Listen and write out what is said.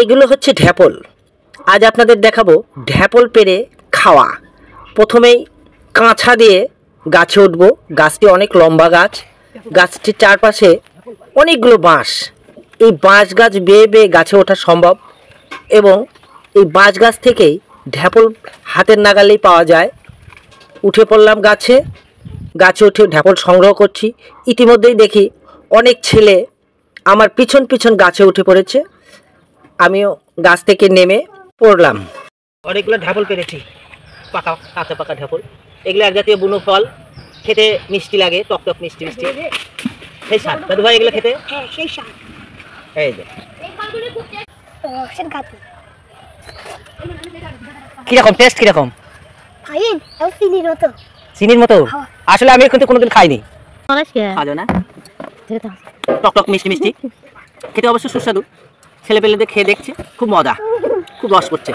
এগুলো হচ্ছে ঢ্যাপল। আজ আপনাদের দেখাবো ঢ্যাপল পেড়ে খাওয়া। প্রথমেই কাঁচা দিয়ে গাছে উঠব। গাছটি অনেক লম্বা গাছ, গাছটির চারপাশে অনেকগুলো বাঁশ। এই বাঁশ গাছ বেয়ে বেয়ে গাছে ওঠা সম্ভব এবং এই বাঁশ গাছ থেকেই ঢ্যাপল হাতের নাগালেই পাওয়া যায়। উঠে পড়লাম গাছে, গাছে উঠে ঢ্যাপল সংগ্রহ করছি। ইতিমধ্যেই দেখি অনেক ছেলে আমার পিছন পিছন গাছে উঠে পড়েছে। আমিও গাছ থেকে নেমে পড়লাম। অনেকগুলো ঢ্যাপল পেরেছি, পাকা কাঁচা পাকা ঢ্যাপল। এগুলো এক জাতীয় বুনো ফল, খেতে মিষ্টি লাগে, টক টক মিষ্টি মিষ্টি। সেই স্বাদ দাদু ভাই এগুলো খেতে। এই যে কিরকম টেস্ট, কিরকম? চিনির মতো। আসলে আমি কিন্তু কোনোদিন খাইনি। খাওয়া না, টক টক মিষ্টি মিষ্টি, খেতে অবশ্য সুস্বাদু। ছেলে পেলেদের খেয়ে দেখছে, খুব মজা, খুব রস করছে।